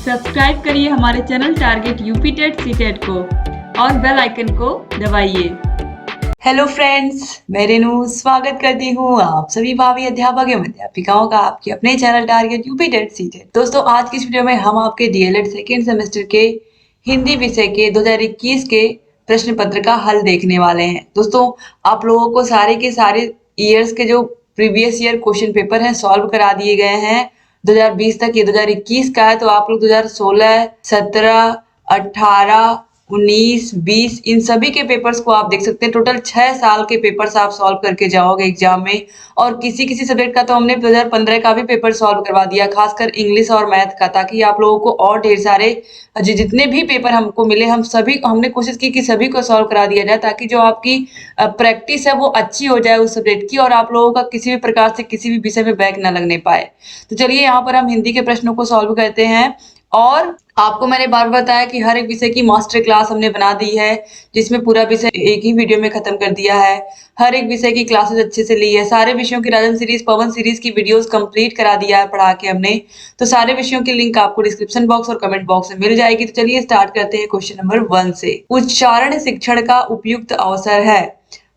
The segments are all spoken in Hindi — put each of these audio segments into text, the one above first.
सब्सक्राइब करिए हमारे channel target UP TET CTET को और बेल आइकन को दबाइए। हेलो फ्रेंड्स, मैं रेनू स्वागत करती हूँ आप सभी भावी अध्यापक एवं अध्यापिकाओं का आपके अपने channel target UP TET CTET. दोस्तों, आज की इस वीडियो में हम आपके डीएलएड सेकेंड सेमेस्टर के हिंदी विषय के 2021 के प्रश्न पत्र का हल देखने वाले हैं। दोस्तों, आप लोगों को सारे के सारे ईयर्स के जो प्रीवियस ईयर क्वेश्चन पेपर हैं सॉल्व करा दिए गए हैं 2020 तक। ये 2021 का है, तो आप लोग 2016, 17, 18, 19, 20 इन सभी के पेपर्स को आप देख सकते हैं। टोटल 6 साल के पेपर्स आप सॉल्व करके जाओगे एग्जाम में। और किसी किसी सब्जेक्ट का तो हमने 2015 का भी पेपर सॉल्व करवा दिया, खासकर इंग्लिश और मैथ का, ताकि आप लोगों को और ढेर सारे जितने भी पेपर हमको मिले हमने कोशिश की कि सभी को सॉल्व करा दिया जाए, ताकि जो आपकी प्रैक्टिस है वो अच्छी हो जाए उस सब्जेक्ट की और आप लोगों का किसी भी प्रकार से किसी भी विषय में बैक ना लगने पाए। तो चलिए यहाँ पर हम हिंदी के प्रश्नों को सॉल्व करते हैं। और आपको मैंने बार बताया कि हर एक विषय की मास्टर क्लास हमने बना दी है, जिसमें पूरा विषय एक ही वीडियो में खत्म कर दिया है। हर एक विषय की क्लासेस अच्छे से ली है। सारे विषयों की राजन सीरीज, पवन सीरीज की वीडियोस कंप्लीट करा दिया है पढ़ा के हमने। तो सारे विषयों की लिंक आपको डिस्क्रिप्शन बॉक्स और कमेंट बॉक्स में मिल जाएगी। तो चलिए स्टार्ट करते हैं क्वेश्चन नंबर 1 से। उच्चारण शिक्षण का उपयुक्त अवसर है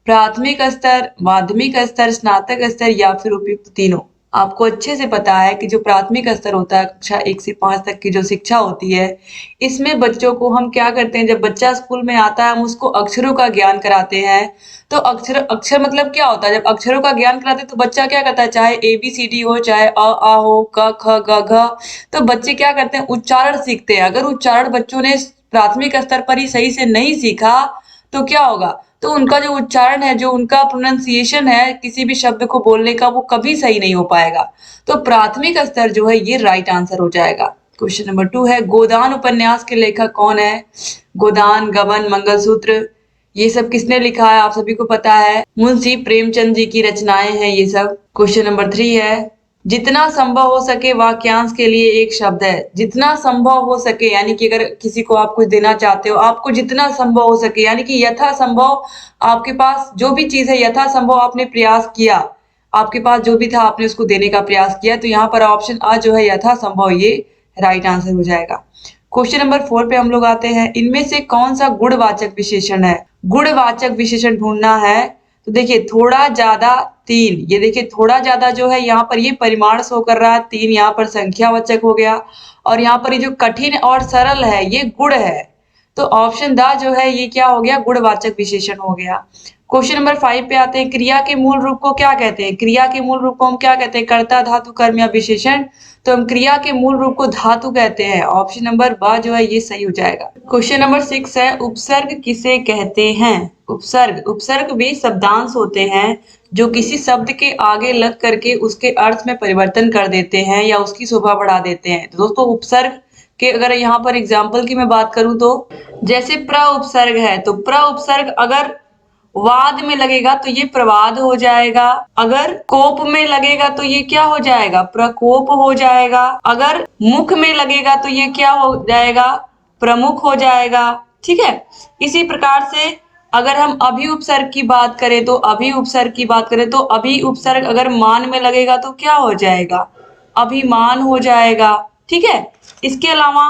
प्राथमिक स्तर, माध्यमिक स्तर, स्नातक स्तर या फिर उपयुक्त तीनों। आपको अच्छे से पता है कि जो प्राथमिक स्तर होता है, कक्षा 1 से 5 तक की जो शिक्षा होती है, इसमें बच्चों को हम क्या करते हैं, जब बच्चा स्कूल में आता है हम उसको अक्षरों का ज्ञान कराते हैं। तो अक्षर मतलब क्या होता है, जब अक्षरों का ज्ञान कराते हैं तो बच्चा क्या करता है, चाहे ABCD हो, चाहे अ आ हो, क ख ग घ, तो बच्चे क्या करते हैं, उच्चारण सीखते हैं। अगर उच्चारण बच्चों ने प्राथमिक स्तर पर ही सही से नहीं सीखा तो क्या होगा, तो उनका जो उच्चारण है, जो उनका प्रोनाउंसिएशन है किसी भी शब्द को बोलने का, वो कभी सही नहीं हो पाएगा। तो प्राथमिक स्तर जो है ये राइट आंसर हो जाएगा। क्वेश्चन नंबर 2 है, गोदान उपन्यास के लेखक कौन है। गोदान, गबन, मंगलसूत्र, ये सब किसने लिखा है आप सभी को पता है, मुंशी प्रेमचंद जी की रचनाएं हैं ये सब। क्वेश्चन नंबर 3 है, जितना संभव हो सके वाक्यांश के लिए एक शब्द है। जितना संभव हो सके यानी कि अगर किसी को आप कुछ देना चाहते हो, आपको जितना संभव हो सके यानी कि यथा संभव आपके पास जो भी चीज है, यथा संभव आपने प्रयास किया, आपके पास जो भी था आपने उसको देने का प्रयास किया। तो यहाँ पर ऑप्शन आ जो है यथा संभव, ये राइट आंसर हो जाएगा। क्वेश्चन नंबर 4 पे हम लोग आते हैं, इनमें से कौन सा गुणवाचक विशेषण है। गुणवाचक विशेषण ढूंढना है। तो देखिए थोड़ा ज्यादा, 3, ये देखिए थोड़ा ज्यादा जो है यहाँ पर ये परिमाण शो कर रहा है, 3 यहाँ पर संख्यावाचक हो गया, और यहाँ पर ये जो कठिन और सरल है ये गुण है। तो ऑप्शन द जो है ये क्या हो गया, गुणवाचक विशेषण हो गया। क्वेश्चन नंबर 5 पे आते हैं, क्रिया के मूल रूप को क्या कहते हैं। क्रिया के मूल रूप को हम क्या कहते हैं, कर्ता, धातु, कर्म या विशेषण। तो हम क्रिया के मूल रूप को धातु कहते हैं। ऑप्शन नंबर ब जो है ये सही हो जाएगा। क्वेश्चन नंबर 6 है, उपसर्ग किसे कहते हैं। उपसर्ग वे शब्दांश होते हैं जो किसी शब्द के आगे लग करके उसके अर्थ में परिवर्तन कर देते हैं या उसकी शोभा बढ़ा देते हैं। तो दोस्तों, उपसर्ग के अगर यहाँ पर एग्जाम्पल की मैं बात करूं तो जैसे प्र उपसर्ग है, तो प्र उपसर्ग अगर वाद में लगेगा तो ये प्रवाद हो जाएगा। अगर कोप में लगेगा तो ये क्या हो जाएगा, प्रकोप हो जाएगा। अगर मुख में लगेगा तो ये क्या हो जाएगा, प्रमुख हो जाएगा। ठीक है, इसी प्रकार से अगर हम अभी उपसर्ग की बात करें तो अभी उपसर्ग अगर मान में लगेगा तो क्या हो जाएगा, अभिमान हो जाएगा। ठीक है, इसके अलावा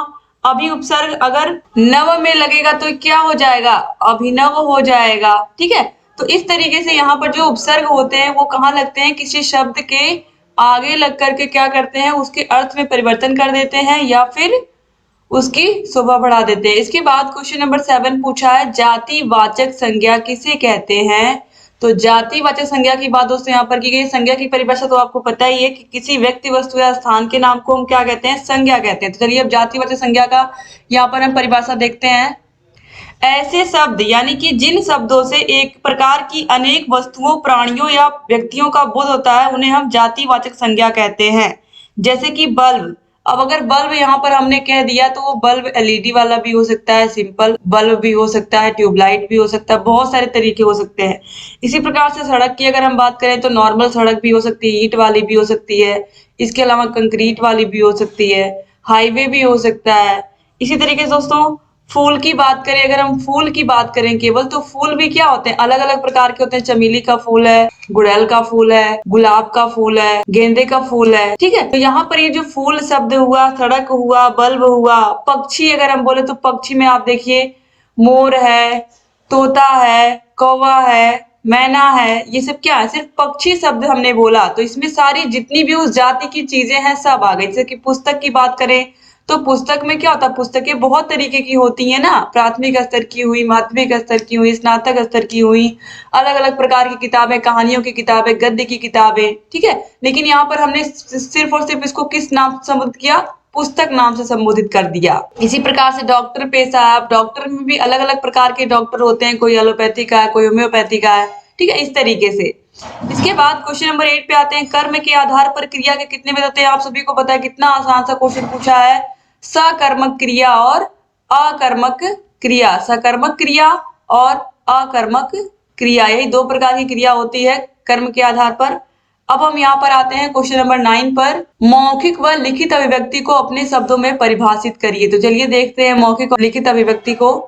अभी उपसर्ग अगर नव में लगेगा तो क्या हो जाएगा, अभिनव हो जाएगा। ठीक है, तो इस तरीके से यहाँ पर जो उपसर्ग होते हैं वो कहाँ लगते हैं, किसी शब्द के आगे लग करके क्या करते हैं, उसके अर्थ में परिवर्तन कर देते हैं या फिर उसकी शोभा बढ़ा देते हैं। इसके बाद क्वेश्चन नंबर 7 पूछा है, जातिवाचक संज्ञा किसे कहते हैं। तो जातिवाचक संज्ञा की बात दोस्तों यहाँ पर की गई। संज्ञा की परिभाषा तो आपको पता ही है कि किसी व्यक्ति, वस्तु या स्थान के नाम को हम क्या कहते हैं, संज्ञा कहते हैं। तो चलिए अब जातिवाचक संज्ञा का यहाँ पर हम परिभाषा देखते हैं। ऐसे शब्द यानी कि जिन शब्दों से एक प्रकार की अनेक वस्तुओं, प्राणियों या व्यक्तियों का बोध होता है उन्हें हम जातिवाचक संज्ञा कहते हैं। जैसे कि बल्ब, अब अगर बल्ब यहाँ पर हमने कह दिया तो वो बल्ब LED वाला भी हो सकता है, सिंपल बल्ब भी हो सकता है, ट्यूबलाइट भी हो सकता है, बहुत सारे तरीके हो सकते हैं। इसी प्रकार से सड़क की अगर हम बात करें तो नॉर्मल सड़क भी हो सकती है, ईंट वाली भी हो सकती है, इसके अलावा कंक्रीट वाली भी हो सकती है, हाईवे भी हो सकता है। इसी तरीके से दोस्तों फूल की बात करें, अगर हम फूल की बात करें केवल, तो फूल भी क्या होते हैं, अलग अलग प्रकार के होते हैं। चमेली का फूल है, गुड़ैल का फूल है, गुलाब का फूल है, गेंदे का फूल है, ठीक है। तो यहाँ पर ये जो फूल शब्द हुआ, सड़क हुआ, बल्ब हुआ, पक्षी अगर हम बोले तो पक्षी में आप देखिए मोर है, तोता है, कौवा है, मैना है, ये सब क्या है, सिर्फ पक्षी शब्द हमने बोला। तो इसमें सारी जितनी भी उस जाति की चीजें हैं सब आ गई। जैसे कि पुस्तक की बात करें तो पुस्तक में क्या होता है, पुस्तकें बहुत तरीके की होती है ना, प्राथमिक स्तर की हुई, माध्यमिक स्तर की हुई, स्नातक स्तर की हुई, अलग अलग प्रकार की किताबें, कहानियों की किताबें, गद्य की किताबें, ठीक है। लेकिन यहाँ पर हमने सिर्फ और सिर्फ इसको किस नाम से संबोधित किया, पुस्तक नाम से संबोधित कर दिया। इसी प्रकार से डॉक्टर पेशा है, अब डॉक्टर में भी अलग अलग प्रकार के डॉक्टर होते हैं, कोई एलोपैथी का है, कोई होम्योपैथी का है, ठीक है, इस तरीके से। इसके बाद क्वेश्चन नंबर 8 पे आते हैं। कर्म के आधार पर क्रिया के कितने भेद होते हैं, आप सभी को पता है, कितना आसान सा क्वेश्चन पूछा है। सकर्मक क्रिया और अकर्मक क्रिया, सकर्मक क्रिया और अकर्मक क्रिया, यही दो प्रकार की क्रिया होती है कर्म के आधार पर। अब हम यहाँ पर आते हैं क्वेश्चन नंबर 9 पर। मौखिक व लिखित अभिव्यक्ति को अपने शब्दों में परिभाषित करिए। तो चलिए देखते हैं मौखिक और लिखित अभिव्यक्ति को।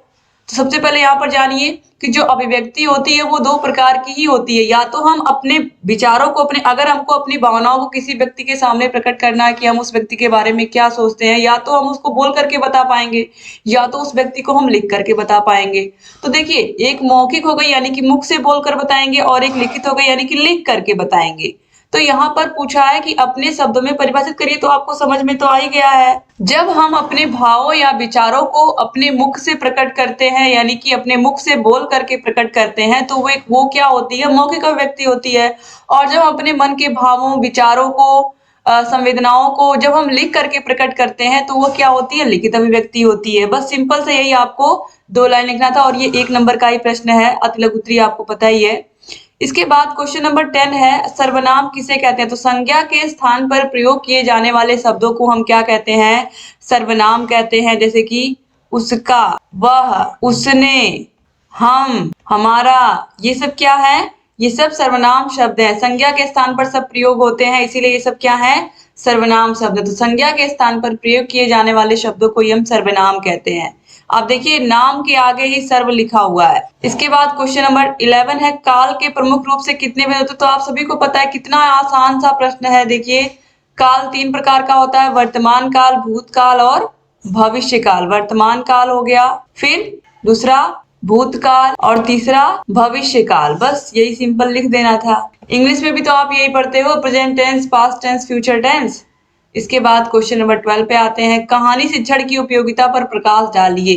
तो सबसे पहले यहाँ पर जानिए कि जो अभिव्यक्ति होती है वो दो प्रकार की ही होती है। या तो हम अपने विचारों को, अगर हमको अपनी भावनाओं को किसी व्यक्ति के सामने प्रकट करना है कि हम उस व्यक्ति के बारे में क्या सोचते हैं, या तो हम उसको बोल करके बता पाएंगे, या तो उस व्यक्ति को हम लिख करके बता पाएंगे। तो देखिए, एक मौखिक हो गई यानी कि मुख से बोलकर बताएंगे, और एक लिखित हो गई यानी कि लिख करके बताएंगे। तो यहाँ पर पूछा है कि अपने शब्दों में परिभाषित करिए, तो आपको समझ में तो आ ही गया है। जब हम अपने भावों या विचारों को अपने मुख से प्रकट करते हैं, यानी कि अपने मुख से बोल करके प्रकट करते हैं, तो वो क्या होती है, मौखिक अभिव्यक्ति होती है। और जब हम अपने मन के भावों, विचारों को, संवेदनाओं को जब हम लिख करके प्रकट करते हैं, तो वो क्या होती है, लिखित अभिव्यक्ति होती है। बस सिंपल से यही आपको 2 लाइन लिखना था, और ये 1 नंबर का ही प्रश्न है, अति लघु उत्तरीय आपको पता ही है। इसके बाद क्वेश्चन नंबर 10 है, सर्वनाम किसे कहते हैं। तो संज्ञा के स्थान पर प्रयोग किए जाने वाले शब्दों को हम क्या कहते हैं, सर्वनाम कहते हैं। जैसे कि उसका, वह, उसने, हम, हमारा, ये सब क्या है, ये सब सर्वनाम शब्द है। संज्ञा के स्थान पर सब प्रयोग होते हैं, इसीलिए ये सब क्या है, सर्वनाम शब्द। तो संज्ञा के स्थान पर प्रयोग किए जाने वाले शब्दों को हम सर्वनाम कहते हैं। आप देखिए, नाम के आगे ही सर्व लिखा हुआ है। इसके बाद क्वेश्चन नंबर 11 है, काल के प्रमुख रूप से कितने भेद होते हैं। तो आप सभी को पता है, कितना आसान सा प्रश्न है। देखिए, काल 3 प्रकार का होता है, वर्तमान काल, भूतकाल और भविष्य काल। वर्तमान काल हो गया, फिर दूसरा भूतकाल, और तीसरा भविष्य काल। बस यही सिंपल लिख देना था। इंग्लिश में भी तो आप यही पढ़ते हो, present tense, past tense, future tense. इसके बाद क्वेश्चन नंबर 12 पे आते हैं, कहानी शिक्षण की उपयोगिता पर प्रकाश डालिए।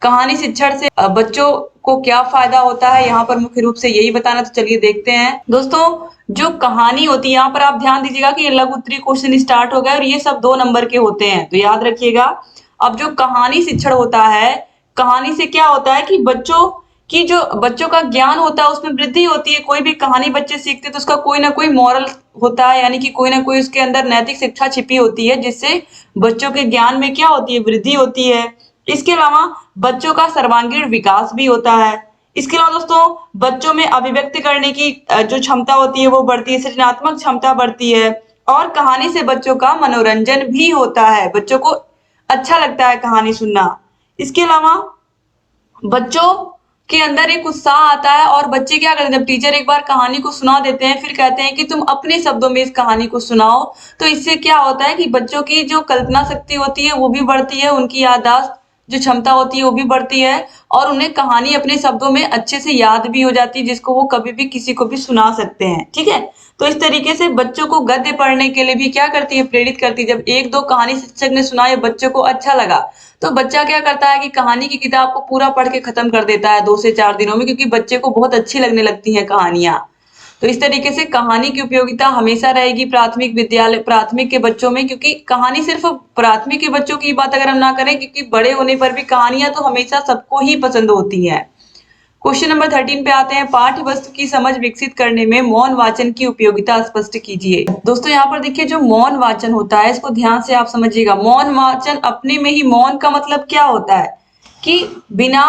कहानी शिक्षण से बच्चों को क्या फायदा होता है, यहाँ पर मुख्य रूप से यही बताना। तो चलिए देखते हैं। दोस्तों, जो कहानी होती है, यहाँ पर आप ध्यान दीजिएगा कि ये लघु उत्तरीय क्वेश्चन स्टार्ट हो गए, और ये सब 2 नंबर के होते हैं, तो याद रखिएगा। अब जो कहानी शिक्षण होता है, कहानी से क्या होता है कि बच्चों का ज्ञान होता है, उसमें वृद्धि होती है। कोई भी कहानी बच्चे सीखते हैं तो उसका कोई ना कोई मॉरल होता है, यानी कि कोई ना कोई उसके अंदर नैतिक शिक्षा छिपी होती है, जिससे बच्चों के ज्ञान में क्या होती है, वृद्धि होती है। इसके अलावा बच्चों का सर्वांगीण विकास भी होता है। इसके अलावा दोस्तों, बच्चों में अभिव्यक्त करने की जो क्षमता होती है वो बढ़ती है, सृजनात्मक क्षमता बढ़ती है, और कहानी से बच्चों का मनोरंजन भी होता है, बच्चों को अच्छा लगता है कहानी सुनना। इसके अलावा बच्चों के अंदर एक उत्साह आता है, और बच्चे क्या करते हैं, जब टीचर एक बार कहानी को सुना देते हैं, फिर कहते हैं कि तुम अपने शब्दों में इस कहानी को सुनाओ, तो इससे क्या होता है कि बच्चों की जो कल्पना शक्ति होती है वो भी बढ़ती है, उनकी याददाश्त जो क्षमता होती है वो भी बढ़ती है, और उन्हें कहानी अपने शब्दों में अच्छे से याद भी हो जाती है, जिसको वो कभी भी किसी को भी सुना सकते हैं। ठीक है, तो इस तरीके से बच्चों को गद्य पढ़ने के लिए भी क्या करती है, प्रेरित करती है। जब 1-2 कहानी शिक्षक ने सुनाई, बच्चों को अच्छा लगा, तो बच्चा क्या करता है कि कहानी की किताब को पूरा पढ़ के खत्म कर देता है 2 से 4 दिनों में, क्योंकि बच्चे को बहुत अच्छी लगने लगती हैं कहानियां। तो इस तरीके से कहानी की उपयोगिता हमेशा रहेगी प्राथमिक के बच्चों में, क्योंकि कहानी सिर्फ प्राथमिक के बच्चों की बात अगर हम ना करें, क्योंकि बड़े होने पर भी कहानियां तो हमेशा सबको ही पसंद होती है। क्वेश्चन नंबर 13 पे आते हैं, पाठ्य वस्तु की समझ विकसित करने में मौन वाचन की उपयोगिता स्पष्ट कीजिए। दोस्तों, यहाँ पर देखिए, जो मौन वाचन होता है, इसको ध्यान से आप समझिएगा। मौन वाचन अपने में ही, मौन का मतलब क्या होता है कि बिना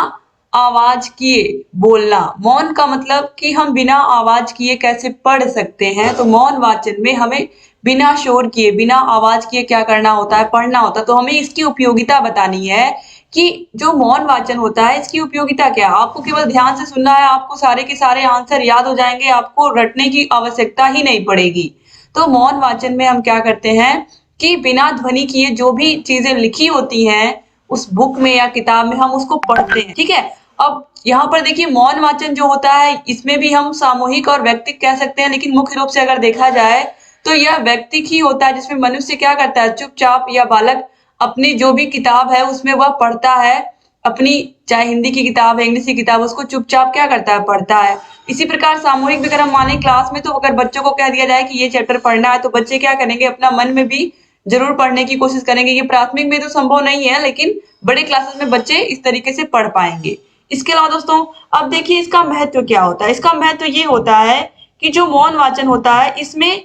आवाज किए बोलना। मौन का मतलब कि हम बिना आवाज किए कैसे पढ़ सकते हैं। तो मौन वाचन में हमें बिना शोर किए, बिना आवाज किए क्या करना होता है, पढ़ना होता है। तो हमें इसकी उपयोगिता बतानी है कि जो मौन वाचन होता है इसकी उपयोगिता क्या है। आपको केवल ध्यान से सुनना है, आपको सारे के सारे आंसर याद हो जाएंगे, आपको रटने की आवश्यकता ही नहीं पड़ेगी। तो मौन वाचन में हम क्या करते हैं कि बिना ध्वनि किए जो भी चीजें लिखी होती हैं उस बुक में या किताब में हम उसको पढ़ते हैं, ठीक है। अब यहाँ पर देखिए मौन वाचन जो होता है इसमें भी हम सामूहिक और व्यक्तिक कह सकते हैं, लेकिन मुख्य रूप से अगर देखा जाए तो यह व्यक्तिक ही होता है, जिसमें मनुष्य क्या करता है, चुपचाप या बालक अपनी जो भी किताब है उसमें वह पढ़ता है, अपनी चाहे हिंदी की किताब है, इंग्लिश की किताब, उसको चुपचाप क्या करता है, पढ़ता है। इसी प्रकार सामूहिक भी अगर हम माने क्लास में, तो अगर बच्चों को कह दिया जाए कि ये चैप्टर पढ़ना है तो बच्चे क्या करेंगे, अपना मन में भी जरूर पढ़ने की कोशिश करेंगे। ये प्राथमिक में तो संभव नहीं है, लेकिन बड़े क्लासेस में बच्चे इस तरीके से पढ़ पाएंगे। इसके अलावा दोस्तों अब देखिए इसका महत्व क्या होता है। इसका महत्व ये होता है कि जो मौन वाचन होता है इसमें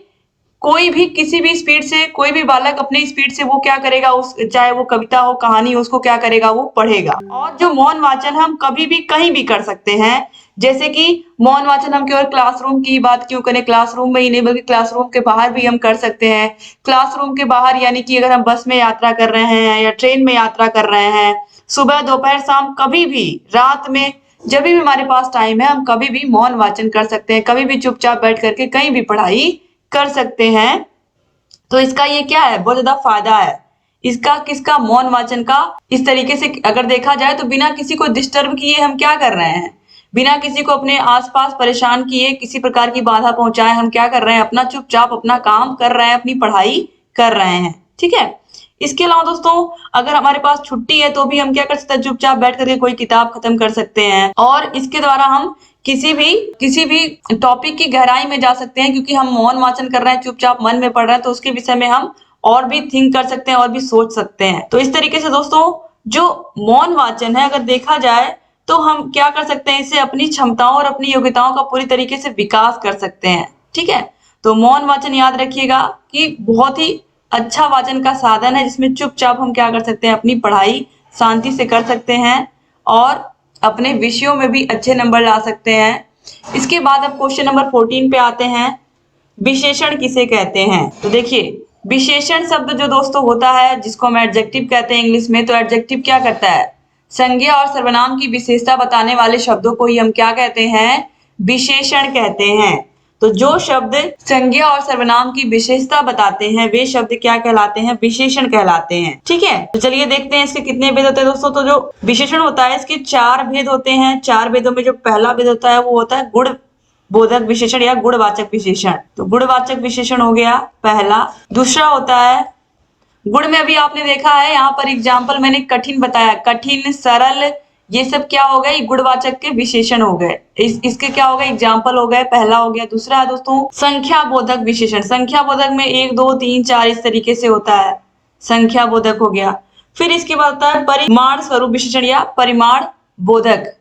कोई भी किसी भी स्पीड से, कोई भी बालक अपने स्पीड से वो क्या करेगा, उस चाहे वो कविता हो, कहानी हो, उसको क्या करेगा, वो पढ़ेगा। और जो मौन वाचन हम कभी भी कहीं भी कर सकते हैं, जैसे कि मौन वाचन हम केवल क्लासरूम की बात क्यों करें, क्लासरूम में ही नहीं बल्कि क्लासरूम के बाहर भी हम कर सकते हैं। क्लासरूम के बाहर यानी कि अगर हम बस में यात्रा कर रहे हैं या ट्रेन में यात्रा कर रहे हैं, सुबह दोपहर शाम कभी भी, रात में, जब भी हमारे पास टाइम है हम कभी भी मौन वाचन कर सकते हैं, कभी भी चुपचाप बैठ करके कहीं भी पढ़ाई कर सकते हैं। तो इसका ये क्या है, बहुत ज्यादा फायदा है इसका, किसका, मौन वाचन का। इस तरीके से अगर देखा जाए तो बिना किसी को डिस्टर्ब किए हम क्या कर रहे हैं, बिना किसी को अपने आसपास परेशान किए, किसी प्रकार की बाधा पहुंचाए, हम क्या कर रहे हैं, अपना चुपचाप अपना काम कर रहे हैं, अपनी पढ़ाई कर रहे हैं, ठीक है। इसके अलावा दोस्तों अगर हमारे पास छुट्टी है तो भी हम क्या कर सकते हैं, चुपचाप बैठ करके कोई किताब खत्म कर सकते हैं, और इसके द्वारा हम किसी भी टॉपिक की गहराई में जा सकते हैं, क्योंकि हम मौन वाचन कर रहे हैं, चुपचाप मन में पढ़ रहे हैं, तो उसके विषय में हम और भी थिंक कर सकते हैं और भी सोच सकते हैं। तो इस तरीके से दोस्तों जो मौन वाचन है अगर देखा जाए तो हम क्या कर सकते हैं, इससे अपनी क्षमताओं और अपनी योग्यताओं का पूरी तरीके से विकास कर सकते हैं, ठीक है। तो मौन वाचन याद रखिएगा कि बहुत ही अच्छा वाचन का साधन है, जिसमें चुपचाप हम क्या कर सकते हैं, अपनी पढ़ाई शांति से कर सकते हैं और अपने विषयों में भी अच्छे नंबर ला सकते हैं। इसके बाद अब क्वेश्चन नंबर 14 पे आते हैं, विशेषण किसे कहते हैं। तो देखिए विशेषण शब्द जो दोस्तों होता है, जिसको हम एडजेक्टिव कहते हैं इंग्लिश में, तो एडजेक्टिव क्या करता है, संज्ञा और सर्वनाम की विशेषता बताने वाले शब्दों को ही हम क्या कहते हैं, विशेषण कहते हैं। तो जो शब्द संज्ञा और सर्वनाम की विशेषता बताते हैं वे शब्द क्या कहलाते हैं, विशेषण कहलाते हैं, ठीक है। तो चलिए देखते हैं इसके कितने भेद होते हैं दोस्तों। तो जो विशेषण होता है इसके 4 भेद होते हैं। 4 भेदों में जो पहला भेद होता है वो होता है गुण बोधक विशेषण या गुणवाचक विशेषण। तो गुणवाचक विशेषण हो गया पहला। दूसरा होता है गुण में, अभी आपने देखा है यहाँ पर एग्जाम्पल मैंने कठिन बताया, कठिन, सरल, ये सब क्या हो गए, गुणवाचक के विशेषण हो गए। इसके क्या हो गए, एग्जाम्पल हो गए, पहला हो गया। दूसरा है दोस्तों संख्या बोधक विशेषण। संख्या बोधक में 1 2 3 4 इस तरीके से होता है, संख्या बोधक हो गया। फिर इसके बाद होता है परिमाण स्वरूप विशेषण या परिमाण बोधक।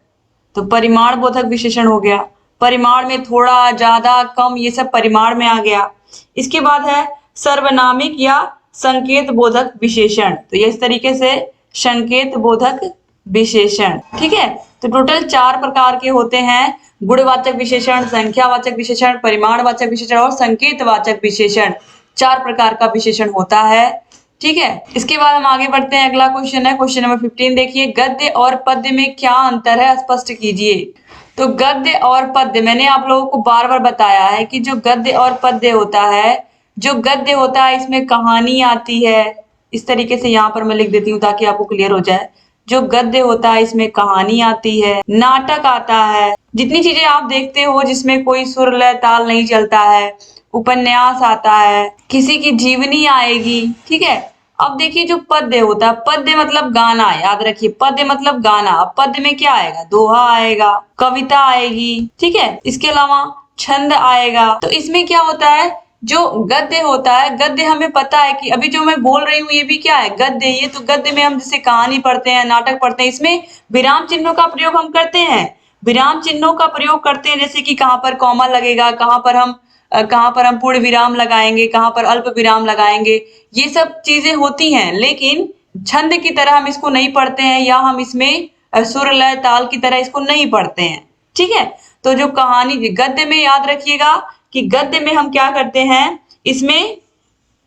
तो परिमाण बोधक विशेषण हो गया, परिमाण में थोड़ा, ज्यादा, कम, ये सब परिमाण में आ गया। इसके बाद है सर्वनामिक या संकेत बोधक विशेषण। तो ये इस तरीके से संकेत बोधक विशेषण, ठीक है। तो टोटल 4 प्रकार के होते हैं, गुणवाचक विशेषण, संख्यावाचक विशेषण, परिमाणवाचक विशेषण और संकेतवाचक विशेषण। 4 प्रकार का विशेषण होता है, ठीक है। इसके बाद हम आगे बढ़ते हैं, अगला क्वेश्चन है क्वेश्चन नंबर 15। देखिए गद्य और पद्य में क्या अंतर है, स्पष्ट कीजिए। तो गद्य और पद्य मैंने आप लोगों को बार बार बताया है कि जो गद्य और पद्य होता है, जो गद्य होता है इसमें कहानी आती है, इस तरीके से यहाँ पर मैं लिख देती हूँ ताकि आपको क्लियर हो जाए। जो गद्य होता है इसमें कहानी आती है, नाटक आता है, जितनी चीजें आप देखते हो जिसमें कोई सुर लय ताल नहीं चलता है, उपन्यास आता है, किसी की जीवनी आएगी, ठीक है। अब देखिए जो पद्य होता है, पद्य मतलब गाना, याद रखिए पद्य मतलब गाना। अब पद्य में क्या आएगा, दोहा आएगा, कविता आएगी, ठीक है। इसके अलावा छंद आएगा। तो इसमें क्या होता है, जो गद्य होता है, गद्य हमें पता है कि अभी जो मैं बोल रही हूँ ये भी क्या है, गद्य। ये तो गद्य में हम जैसे कहानी पढ़ते हैं, नाटक पढ़ते हैं, इसमें विराम चिन्हों का प्रयोग हम करते हैं, विराम चिन्हों का प्रयोग करते हैं, जैसे कि कहाँ पर कॉमा लगेगा, कहाँ पर हम पूर्ण विराम लगाएंगे, कहाँ पर अल्प विराम लगाएंगे, ये सब चीजें होती हैं। लेकिन छंद की तरह हम इसको नहीं पढ़ते हैं, या हम इसमें सुर लय ताल की तरह इसको नहीं पढ़ते हैं, ठीक है। तो जो कहानी गद्य में, याद रखिएगा कि गद्य में हम क्या करते हैं, इसमें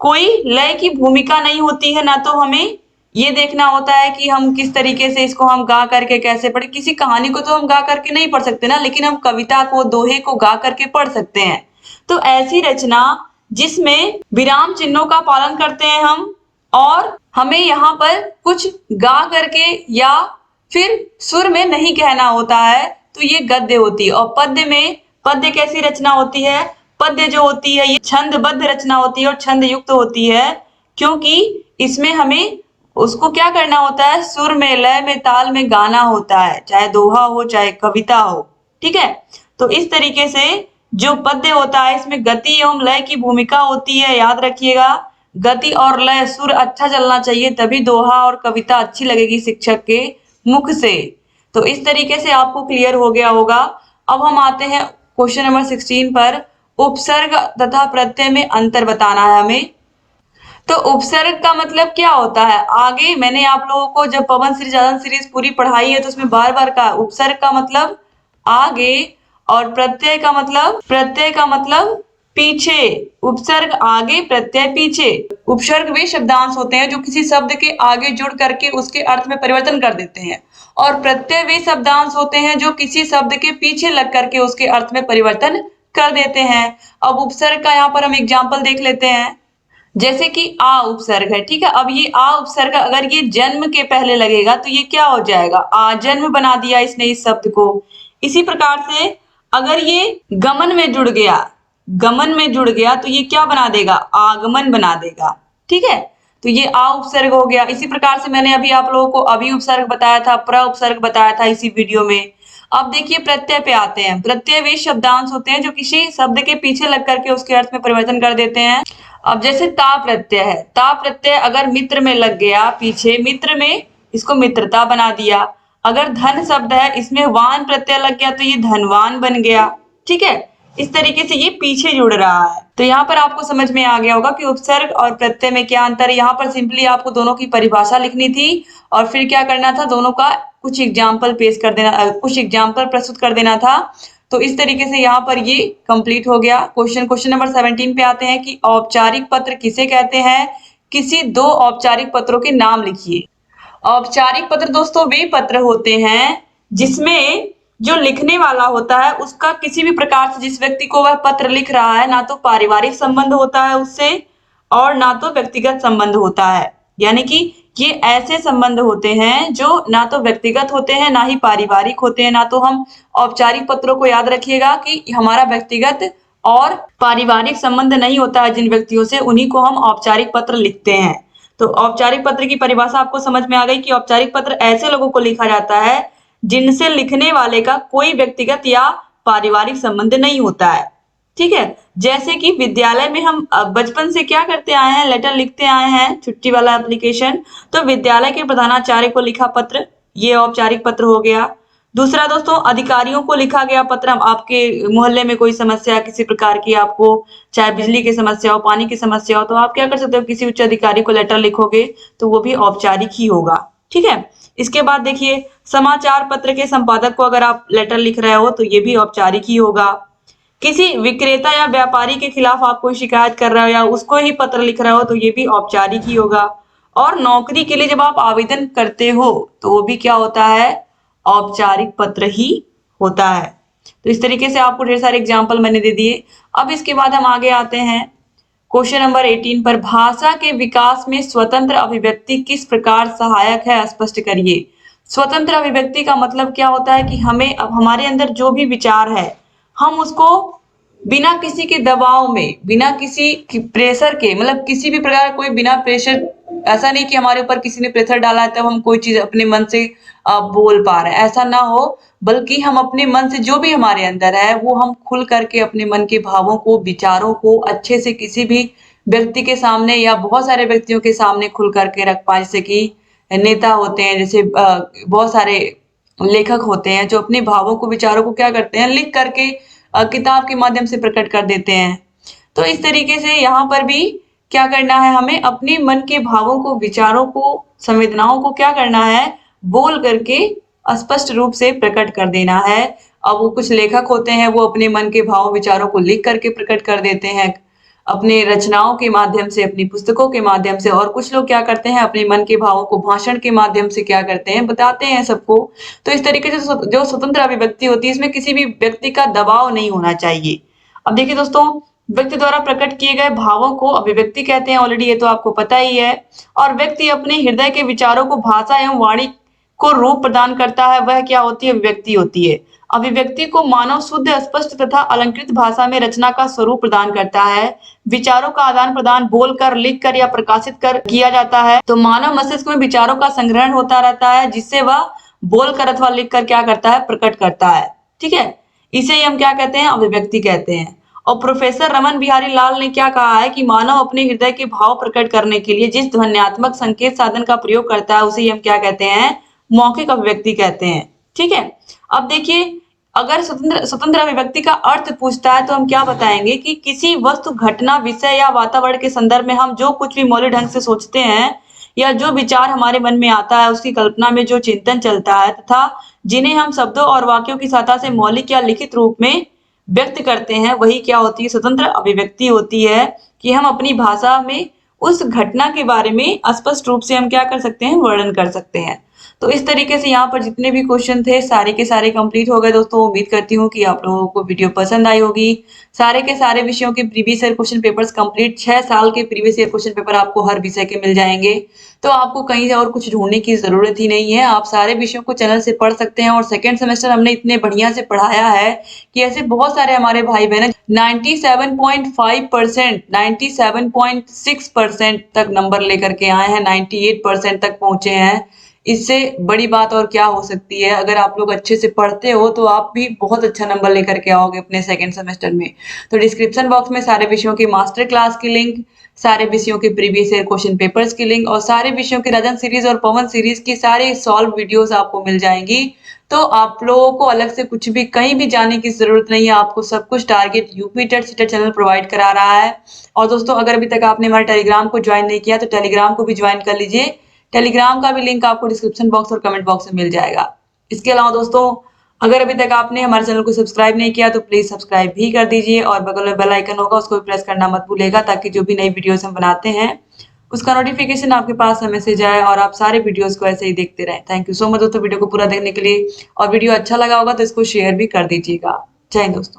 कोई लय की भूमिका नहीं होती है, ना तो हमें ये देखना होता है कि हम किस तरीके से इसको हम गा करके कैसे पढ़े। किसी कहानी को तो हम गा करके नहीं पढ़ सकते ना, लेकिन हम कविता को, दोहे को गा करके पढ़ सकते हैं। तो ऐसी रचना जिसमें विराम चिन्हों का पालन करते हैं हम, और हमें यहाँ पर कुछ गा करके या फिर सुर में नहीं कहना होता है, तो ये गद्य होती है। और पद्य कैसी रचना होती है? पद्य जो होती है ये छंदबद्ध रचना होती है और छंद युक्त होती है, क्योंकि इसमें हमें उसको क्या करना होता है, सुर में, लय में, ताल में गाना होता है, चाहे दोहा हो चाहे कविता हो। ठीक है, तो इस तरीके से जो पद्य होता है इसमें गति एवं लय की भूमिका होती है, याद रखिएगा। गति और लय, सुर अच्छा चलना चाहिए, तभी दोहा और कविता अच्छी लगेगी शिक्षक के मुख से। तो इस तरीके से आपको क्लियर हो गया होगा। अब हम आते हैं क्वेश्चन नंबर 16 पर। उपसर्ग तथा प्रत्यय में अंतर बताना है हमें। तो उपसर्ग का मतलब क्या होता है? आगे मैंने आप लोगों को जब पवन सीरीज पूरी पढ़ाई है तो उसमें बार बार कहा, उपसर्ग का मतलब आगे, और प्रत्यय का मतलब पीछे। उपसर्ग आगे, प्रत्यय पीछे। उपसर्ग वे शब्दांश होते हैं जो किसी शब्द के आगे जुड़ करके उसके अर्थ में परिवर्तन कर देते हैं, और प्रत्यय वे शब्दांश होते हैं जो किसी शब्द के पीछे लग करके उसके अर्थ में परिवर्तन कर देते हैं। अब उपसर्ग का यहाँ पर हम एग्जाम्पल देख लेते हैं, जैसे कि आ उपसर्ग है। ठीक है, अब ये आ उपसर्ग अगर ये जन्म के पहले लगेगा तो ये क्या हो जाएगा? आजन्म बना दिया इसने इस शब्द को। इसी प्रकार से अगर ये गमन में जुड़ गया तो ये क्या बना देगा? आगमन बना देगा। ठीक है, तो ये आ उपसर्ग हो गया। इसी प्रकार से मैंने अभी आप लोगों को अभी उपसर्ग बताया था, प्र उपसर्ग बताया था इसी वीडियो में। अब देखिए प्रत्यय पे आते हैं। प्रत्यय वे शब्दांश होते हैं जो किसी शब्द के पीछे लग करके उसके अर्थ में परिवर्तन कर देते हैं। अब जैसे ता प्रत्यय है, ता प्रत्यय अगर मित्र में लग गया पीछे, मित्र में इसको मित्रता बना दिया। अगर धन शब्द है इसमें वान प्रत्यय लग गया तो ये धनवान बन गया। ठीक है, इस तरीके से ये पीछे जुड़ रहा है। तो यहाँ पर आपको समझ में आ गया होगा कि उपसर्ग और प्रत्यय में क्या अंतर है। यहाँ पर सिंपली आपको दोनों की परिभाषा लिखनी थी और फिर क्या करना था, दोनों का कुछ एग्जाम्पल प्रस्तुत कर देना था। तो इस तरीके से यहाँ पर ये कंप्लीट हो गया। क्वेश्चन नंबर 17 पे आते हैं कि औपचारिक पत्र किसे कहते हैं? किसी दो औपचारिक पत्रों के नाम लिखिए। औपचारिक पत्र दोस्तों वे पत्र होते हैं जिसमें जो लिखने वाला होता है उसका किसी भी प्रकार से, जिस व्यक्ति को वह पत्र लिख रहा है, ना तो पारिवारिक संबंध होता है उससे और ना तो व्यक्तिगत संबंध होता है। यानी कि ये ऐसे संबंध होते हैं जो ना तो व्यक्तिगत होते हैं ना ही पारिवारिक होते हैं। ना तो हम औपचारिक पत्रों को याद रखिएगा कि हमारा व्यक्तिगत और पारिवारिक संबंध नहीं होता है जिन व्यक्तियों से, उन्हीं को हम औपचारिक पत्र लिखते हैं। तो औपचारिक पत्र की परिभाषा आपको समझ में आ गई कि औपचारिक पत्र ऐसे लोगों को लिखा जाता है जिनसे लिखने वाले का कोई व्यक्तिगत या पारिवारिक संबंध नहीं होता है। ठीक है, जैसे कि विद्यालय में हम बचपन से क्या करते आए हैं, लेटर लिखते आए हैं, छुट्टी वाला एप्लीकेशन। तो विद्यालय के प्रधानाचार्य को लिखा पत्र, ये औपचारिक पत्र हो गया। दूसरा दोस्तों, अधिकारियों को लिखा गया पत्र। आपके मोहल्ले में कोई समस्या किसी प्रकार की, आपको चाहे बिजली की समस्या हो, पानी की समस्या हो, तो आप क्या कर सकते हो, किसी उच्च अधिकारी को लेटर लिखोगे तो वो भी औपचारिक ही होगा। ठीक है, इसके बाद देखिए समाचार पत्र के संपादक को अगर आप लेटर लिख रहे हो तो ये भी औपचारिक ही होगा। किसी विक्रेता या व्यापारी के खिलाफ आप कोई शिकायत कर रहे हो या उसको ही पत्र लिख रहे हो तो ये भी औपचारिक ही होगा। और नौकरी के लिए जब आप आवेदन करते हो तो वो भी क्या होता है, औपचारिक पत्र ही होता है। तो इस तरीके से आपको ढेर सारे एग्जाम्पल मैंने दे दिए। अब इसके बाद हम आगे आते हैं क्वेश्चन नंबर 18 पर। भाषा के विकास में स्वतंत्र अभिव्यक्ति किस प्रकार सहायक है, स्पष्ट करिए। स्वतंत्र अभिव्यक्ति का मतलब क्या होता है कि हमें, अब हमारे अंदर जो भी विचार है हम उसको बिना किसी के दबाव में, बिना किसी प्रेशर के, मतलब किसी भी प्रकार कोई बिना प्रेशर, ऐसा नहीं कि हमारे ऊपर किसी ने प्रेशर डाला है तब हम कोई चीज अपने मन से बोल पा रहे हैं, ऐसा ना हो, बल्कि हम अपने मन से जो भी हमारे अंदर है वो हम खुल करके अपने मन के भावों को, विचारों को अच्छे से किसी भी व्यक्ति के सामने या बहुत सारे व्यक्तियों के सामने खुल करके रख पाए। जैसे कि नेता होते हैं, जैसे बहुत सारे लेखक होते हैं जो अपने भावों को, विचारों को क्या करते हैं, लिख करके किताब के माध्यम से प्रकट कर देते हैं। तो इस तरीके से यहाँ पर भी क्या करना है, हमें अपने मन के भावों को, विचारों को, संवेदनाओं को क्या करना है, बोल करके स्पष्ट रूप से प्रकट कर देना है। अब वो कुछ लेखक होते हैं वो अपने मन के भाव विचारों को लिख करके प्रकट कर देते हैं। अपने रचनाओं के माध्यम से, अपनी पुस्तकों के माध्यम से, और कुछ लोग क्या करते हैं अपने मन के भावों को भाषण के माध्यम से क्या करते हैं, बताते हैं सबको। तो इस तरीके से जो स्वतंत्र अभिव्यक्ति होती है इसमें किसी भी व्यक्ति का दबाव नहीं होना चाहिए। अब देखिए दोस्तों, व्यक्ति द्वारा प्रकट किए गए भावों को अभिव्यक्ति कहते हैं, ऑलरेडी ये तो आपको पता ही है। और व्यक्ति अपने हृदय के विचारों को भाषा एवं वाणी को रूप प्रदान करता है, वह क्या होती है, अभिव्यक्ति होती है। अभिव्यक्ति को मानव शुद्ध, स्पष्ट तथा अलंकृत भाषा में रचना का स्वरूप प्रदान करता है। विचारों का आदान प्रदान बोलकर, लिखकर या प्रकाशित कर किया जाता है। तो मानव मस्तिष्क में विचारों का संग्रहण होता रहता है, जिससे वह बोलकर अथवा लिखकर क्या करता है, प्रकट करता है। ठीक है, इसे ही हम क्या कहते हैं, अभिव्यक्ति कहते हैं। और प्रोफेसर रमन बिहारी लाल ने क्या कहा है कि मानव अपने हृदय के भाव प्रकट करने के लिए जिस ध्वन्यात्मक संकेत साधन का प्रयोग करता है उसे ही हम क्या कहते हैं, मौखिक अभिव्यक्ति कहते हैं। ठीक है, अब देखिए, अगर स्वतंत्र अभिव्यक्ति का अर्थ पूछता है तो हम क्या बताएंगे कि किसी वस्तु, घटना, विषय या वातावरण के संदर्भ में हम जो कुछ भी मौलिक ढंग से सोचते हैं या जो विचार हमारे मन में आता है, उसकी कल्पना में जो चिंतन चलता है तथा जिन्हें हम शब्दों और वाक्यों की सहायता से मौलिक या लिखित रूप में व्यक्त करते हैं, वही क्या होती है, स्वतंत्र अभिव्यक्ति होती है। कि हम अपनी भाषा में उस घटना के बारे में स्पष्ट रूप से हम क्या कर सकते हैं, वर्णन कर सकते हैं। तो इस तरीके से यहाँ पर जितने भी क्वेश्चन थे सारे के सारे कंप्लीट हो गए दोस्तों। उम्मीद करती हूँ कि आप लोगों को वीडियो पसंद आई होगी। सारे के सारे विषयों के previous year question papers complete, 6 साल के प्रीवियस ईयर क्वेश्चन पेपर आपको हर विषय के मिल जाएंगे। तो आपको कहीं और कुछ ढूंढने की जरूरत ही नहीं है, आप सारे विषयों को चैनल से पढ़ सकते हैं। और सेकेंड सेमेस्टर हमने इतने बढ़िया से पढ़ाया है कि ऐसे बहुत सारे हमारे भाई बहन 97.5%, 97.6% तक नंबर लेकर के आए हैं, 98% तक पहुंचे हैं। इससे बड़ी बात और क्या हो सकती है। अगर आप लोग अच्छे से पढ़ते हो तो आप भी बहुत अच्छा नंबर लेकर के आओगे अपने सेकंड सेमेस्टर में। तो डिस्क्रिप्शन बॉक्स में सारे विषयों की मास्टर क्लास की लिंक, सारे विषयों के प्रीवियस ईयर क्वेश्चन पेपर्स की लिंक और सारे विषयों की राजन सीरीज और पवन सीरीज की सारी सॉल्व वीडियोस आपको मिल जाएंगी। तो आप लोगों को अलग से कुछ भी कहीं भी जाने की जरूरत नहीं है, आपको सब कुछ target UP TET CTET channel provide करा रहा है। और दोस्तों, अगर अभी तक आपने हमारे टेलीग्राम को ज्वाइन नहीं किया तो टेलीग्राम को भी ज्वाइन कर लीजिए। टेलीग्राम का भी लिंक आपको डिस्क्रिप्शन बॉक्स और कमेंट बॉक्स में मिल जाएगा। इसके अलावा दोस्तों, अगर अभी तक आपने हमारे चैनल को सब्सक्राइब नहीं किया तो प्लीज सब्सक्राइब भी कर दीजिए और बगल में बेल आइकन होगा उसको भी प्रेस करना मत भूलिएगा, ताकि जो भी नई वीडियोस हम बनाते हैं उसका नोटिफिकेशन आपके पास हमें से जाए और आप सारे वीडियोस को ऐसे ही देखते रहें। थैंक यू सो मच दोस्तों वीडियो को पूरा देखने के लिए। और वीडियो अच्छा लगा होगा तो इसको शेयर भी कर दीजिएगा। जय हिंद दोस्तों।